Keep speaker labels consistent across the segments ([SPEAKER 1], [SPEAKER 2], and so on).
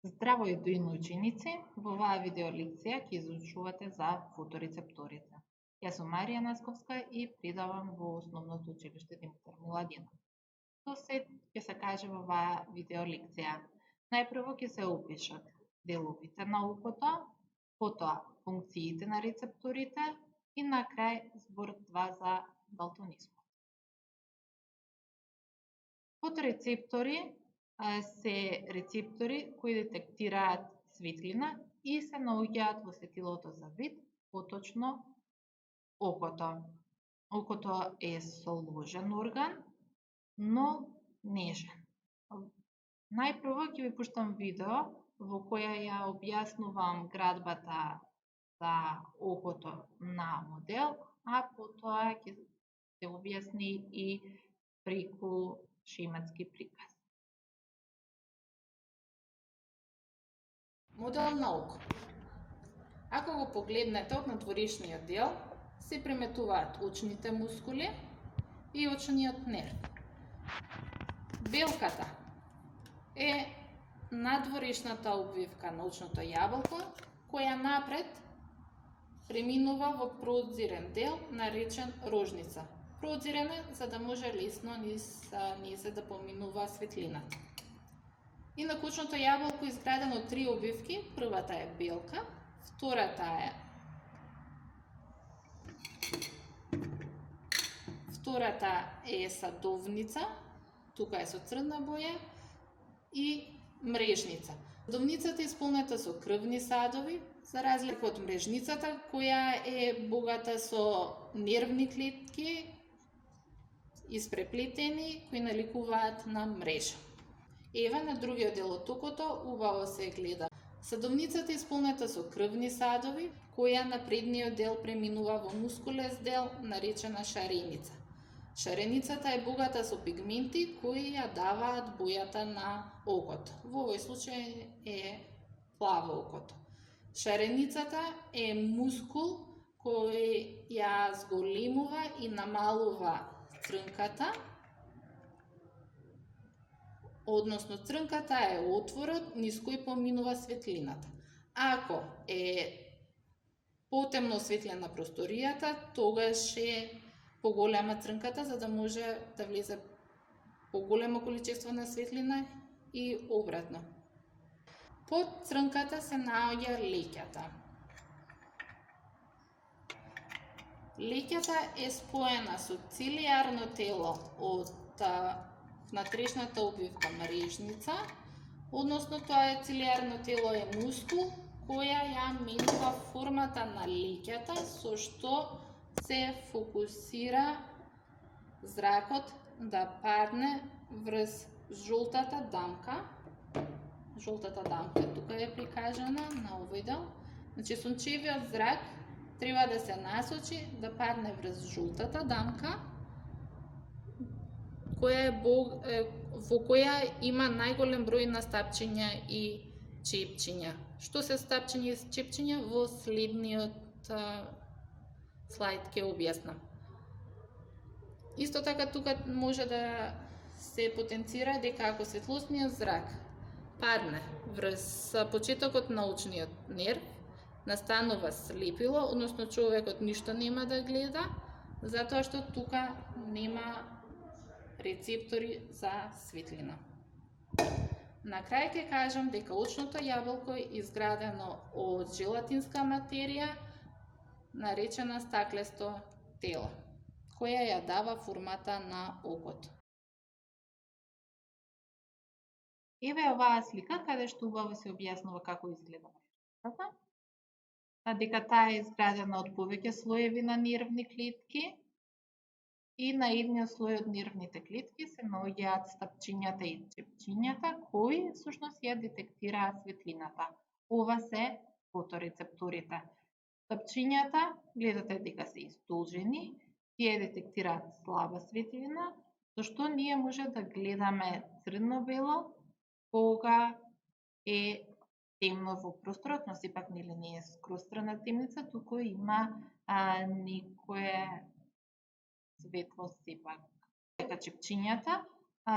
[SPEAKER 1] Здраво и дојни ученици, во оваа видеолекција ќе изучувате за фоторецепторите. Јас сум Марија Насковска и предавам во Основното училиште Димитар Миладинов. Што се ќе се каже во оваа видеолекција? Најпрво ќе се опишат деловите на окото, потоа функциите на рецепторите и на крај збор 2 за далтонизмот. Фоторецептори се рецептори кои детектираат светлина и се наоѓаат во светилото за вид, поточно окото. Окото е сложен орган, но нежен. Најпрво ќе ви пуштам видео во која ја објаснувам градбата за окото на модел, а потоа ќе се објасни и преку шематски приказ.
[SPEAKER 2] Модел на око. Ако го погледнете од надворешниот дел, се приметуваат очните мускули и очниот нерв. Белката е надворешната обвивка на очното јаболко, која напред преминува во прозирен дел, наречен рожница. Прозирен е за да може лесно низ да поминува светлината. Инак очното јаболко е изградено од три обвивки. Првата е белка, втората е садовница, тука е со црна боја, и мрежница. Садовницата е исполнета со крвни садови, за разлика од мрежницата, која е богата со нервни клетки испреплетени, кои наликуваат на мрежа. Еве на другиот дел од окото убаво се гледа. Садовницата е исполнета со крвни садови, која на предниот дел преминува во мускулез дел, наречена шареница. Шареницата е богата со пигменти кои ја даваат бојата на окото. Во овој случај е плаво окото. Шареницата е мускул кој ја зголемува и намалува црнката, односно црнката е отворот низ кој поминува светлината. Ако е потемно осветлена просторијата, тогаш е поголема црнката, за да може да влезе поголемо количество на светлина и обратно. Под црнката се наоѓа леќата. Леќата е споена со цилиарно тело од внатрешната обвивка мрежница, односно тоа е цилиарно тело е мускул која ја менува формата на леќата, со што се фокусира зракот да падне врз жолтата дамка. Жолтата дамка тука е прикажана на овој дел. Значи сончевиот зрак треба да се насочи да падне врз жолтата дамка, во која има најголем број на стапчиња и чепчиња. Што се стапчиња и чепчиња во следниот слайд ќе објаснам. Исто така тука може да се потенцира дека ако светлосниот зрак падне врз почетокот на очниот нерв, настанува слепило, односно човекот ништо нема да гледа, затоа што тука нема рецептори за светлина. На крај ќе кажам дека очното јаболко е изградено од желатинска материја, наречена стаклесто тело, која ја дава формата на окото.
[SPEAKER 1] Еве оваа слика каде што убаво се објаснува како изгледа мрежницата, дека таа е изградена од повеќе слоеви на нервни клетки и на едниот слој од нервните клетки се наоѓаат стапчињата и чепчињата кои всушност ја детектираат светлината. Ова се фоторецепторите. Стапчињата гледате дека се издолжени, тие детектираат слаба светлина, со што ние може да гледаме црно-бело кога е темно во просторот, но сепак нели не е скроз црна темница, туку има некое светло сепак. Дека чепчињата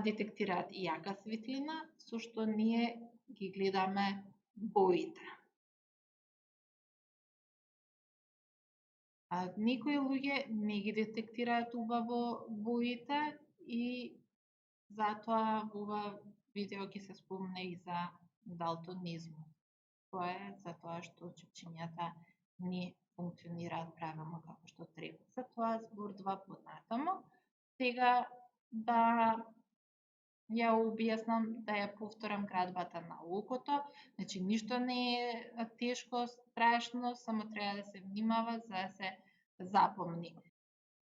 [SPEAKER 1] детектираат јака светлина, со што ние ги гледаме боите. Некои луѓе не ги детектираат убаво боите и затоа во ова видео ќе се спомне и за далтонизмот. Тоа е затоа што чепчињата не функционираат правилно како што треба. Затоа збор 2 понатамо. Сега да ја објаснам, да ја повторам градбата на окото. Значи, ништо не е тешко, страшно, само треба да се внимава за да се запомни.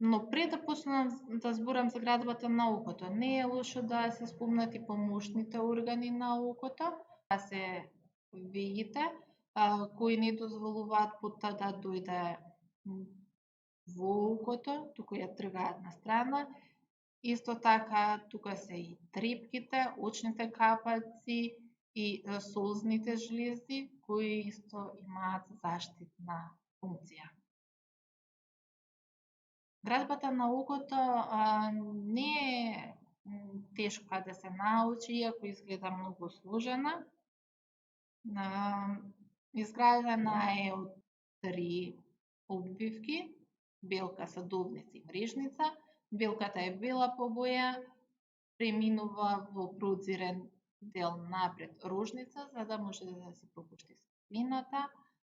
[SPEAKER 1] Но пред да почнам да зборам за градбата на окото, не е лошо да се спомнат и помошните органи на окото, да се вегите, кои не дозволуваат потта да дојде во окото, туку ја тргаат на страна. Исто така, тука се и трепките, очните капаци и солзните жлези, кои исто имаат заштитна функција. Градбата на окото не е тешка да се научи, иако изгледа многу сложена. Изградена е од 3 обвивки, белка, садовница и мрежница. Белката е бела по боја, преминува во прозирен дел напред рожница, за да може да се пропушти светлината.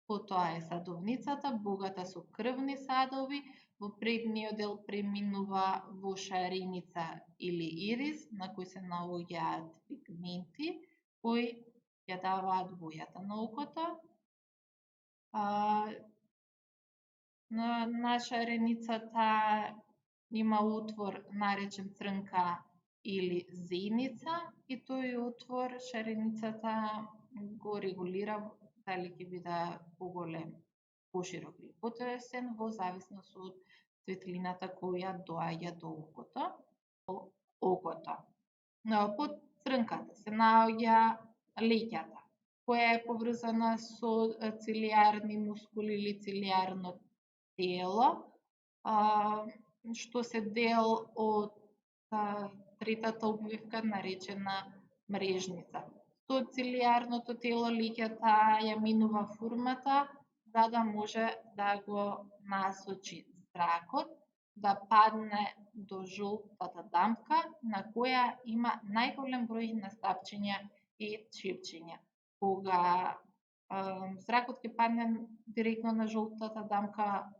[SPEAKER 1] Потоа е садовницата, богата со крвни садови, во предниот дел преминува во шареница или ирис, на кој се наоѓаат пигменти, кои ја даваат бојата на окото. На шареницата има отвор наречен црнка или зеница и тој отвор шареницата го регулира дали ќе биде поголем, поширок или потесен во зависност од светлината која доаѓа до окото. Под црнката се наоѓа леќата, која е поврзана со цилиарни мускули или цилиарно тело, што се дел од третата обвивка наречена мрежница. Со цилиарното тело леќата ја минува формата за да може да го насочи зракот да падне до жолтата дамка на која има најголем број настапчиња и чепчиња. Кога зракот ќе падне директно на жолтата дамка,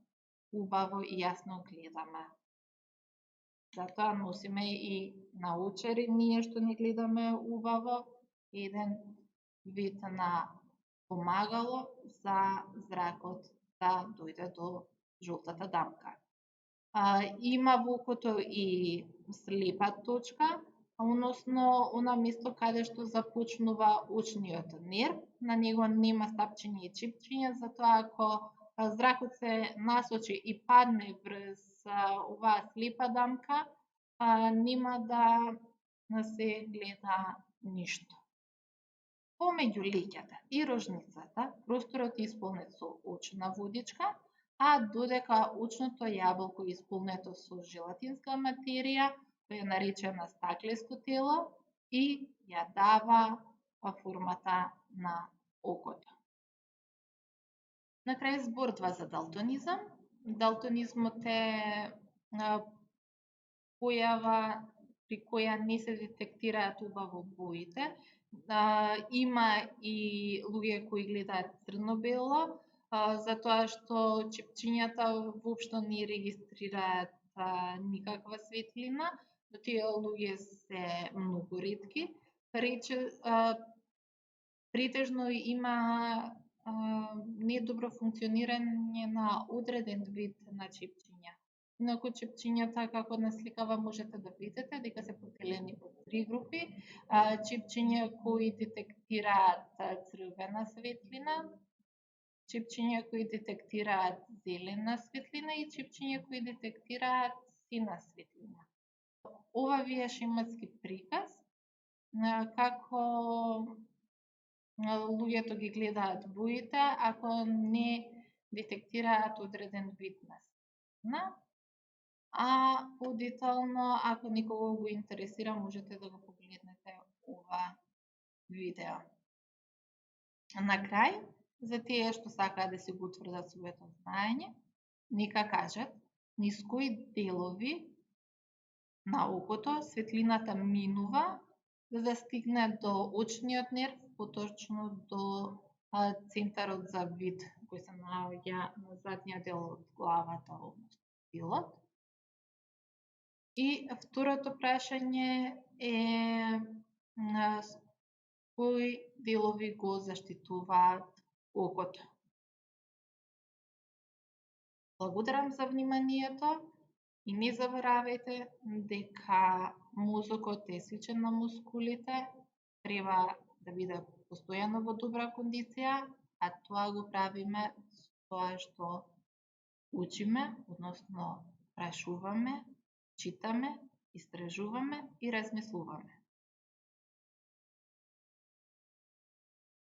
[SPEAKER 1] убаво и јасно гледаме. Затоа носиме и наочари, ние што не гледаме убаво, еден вид на помагало за зракот да дојде до жолтата дамка. Има во окото и слепа точка, односно она место каде што започнува очниот нерв, на него нема стапчиња и чепчиња, затоа ако зракот се насочи и падне врз оваа слепа дамка, нема да се гледа ништо. Помеѓу леќата и рожницата, просторот е исполнет со очна водичка, а додека очното јаболко е исполнето со желатинска материја, која е наречена стаклесто тело и ја дава формата на окото. На крај збор 2 за далтонизам. Далтонизмот е појава при која не се детектираат убаво боите. Има и луѓе кои гледаат црно-бело, затоа што чепчињата воопшто не регистрираат никаква светлина, но тие луѓе се многу ретки. Претежно има недобро функционирање на одреден вид на чепчиња. Инаку чепчињата, како на сликава можете да видите, дека се поделени во 3 групи. Чепчиња кои детектираат црвена светлина, чепчиња кои детектираат зелена светлина и чепчиња кои детектираат сина светлина. Ова ви е шематски приказ како луѓето ги гледаат боите ако не детектираат одреден вид на светлина. Подетално, ако некого го интересира, можете да го погледнете ова видео. На крај, за тие што сакаат да си го утврдат своето знаење, нека кажат низ кои делови на окото светлината минува за да стигне до очниот нерв, поточно до центарот за вид кој се наоѓа на задниот дел од главата, односно билот. И второто прашање е кои делови го заштитуваат окото. Благодарам за вниманието и не заборавајте дека мозокот е сличен на мускулите, треба да биде постојано во добра кондиција, а тоа го правиме со тоа што учиме, односно прашуваме, читаме, истражуваме и размислуваме.